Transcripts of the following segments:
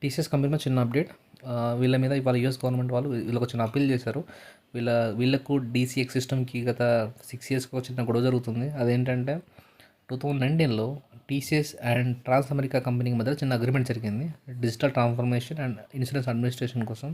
TCS company మీద చిన్న update. వీళ్ళ మీద ఇవాళ యూఎస్ గవర్నమెంట్ వాళ్ళు వీళ్ళకి చిన్న అప్పీల్ చేశారు. వీళ్ళకు డీసీఎక్స్ సిస్టమ్కి గత 6 ఇయర్స్‌గా ఒక చిన్న గొడవ జరుగుతుంది. అదేంటంటే 2019లో TCS and trans America company మధ్య చిన్న అగ్రిమెంట్ జరిగింది. Digital transformation and insurance administration కోసం.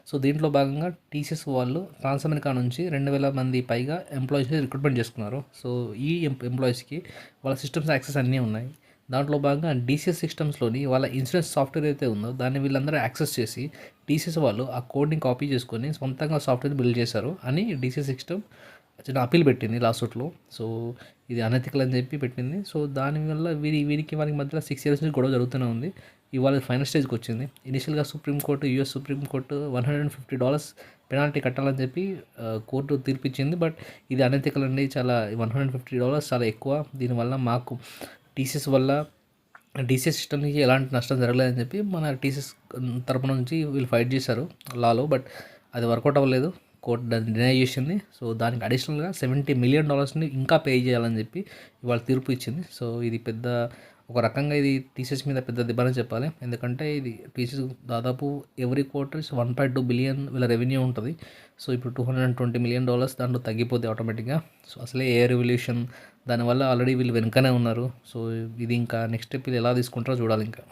సో దీంట్లో భాగంగా టీసీఎస్ వాళ్ళు ట్రాన్స్ అమెరికా నుంచి 2000 మంది పైగా ఎంప్లాయీస్ని రిక్రూట్మెంట్ చేసుకున్నారు. సో ఈ ఎంప్లాయీస్కి వాళ్ళ సిస్టమ్స్ యాక్సెస్ అన్నీ ఉన్నాయి. దాంట్లో భాగంగా డీసీఎస్ సిస్టమ్స్లోని వాళ్ళ ఇన్సూరెన్స్ సాఫ్ట్వేర్ అయితే ఉందో దాన్ని వీళ్ళందరూ యాక్సెస్ చేసి టీసీఎస్ వాళ్ళు ఆ కోడ్ని కాపీ చేసుకొని సొంతంగా సాఫ్ట్వేర్ బిల్డ్ చేశారు అని డీసీఎస్ సిస్టమ్ చిన్న అప్పీల్ పెట్టింది లాసూట్లో. సో ఇది అనెథికల్ అని చెప్పి పెట్టింది. సో దానివల్ల వీరికి వారికి మధ్యలో 6 ఇయర్స్ నుంచి గొడవ జరుగుతూనే ఉంది. ఇవాళ ఫైనల్ స్టేజ్కి వచ్చింది. ఇనిషియల్గా యూఎస్ సుప్రీంకోర్టు $150 పెనాల్టీ కట్టాలని చెప్పి కోర్టు తీర్పిచ్చింది. బట్ ఇది అనెథికల్ అండి, చాలా $150 చాలా ఎక్కువ. దీనివల్ల మాకు డీసీఎస్ సిస్టమ్కి ఎలాంటి నష్టం జరగలేదని చెప్పి మన టీసీఎస్ తరపు నుంచి వీళ్ళు ఫైట్ చేశారు లాలో. బట్ అది వర్కౌట్ అవ్వలేదు, కోర్టు దాన్ని డినై చేసింది. సో దానికి అడిషనల్గా $70 మిలియన్ ఇంకా పే చేయాలని చెప్పి ఇవాళ తీర్పు ఇచ్చింది. సో ఇది ఒక రకంగా ఇది టీసీఎస్ మీద పెద్ద దెబ్బని చెప్పాలి. ఎందుకంటే ఇది టీసీఎస్ దాదాపు ఎవ్రీ క్వార్టర్ 1.2 బిలియన్ వీళ్ళ రెవెన్యూ ఉంటుంది. సో ఇప్పుడు $220 మిలియన్ దాంట్లో తగ్గిపోద్ది ఆటోమేటిక్గా. సో అసలే రెవల్యూషన్, దానివల్ల ఆల్రెడీ వీళ్ళు వెనుకనే ఉన్నారు. సో ఇది ఇంకా నెక్స్ట్ స్టెప్ వీళ్ళు ఎలా తీసుకుంటారో చూడాలి ఇంకా.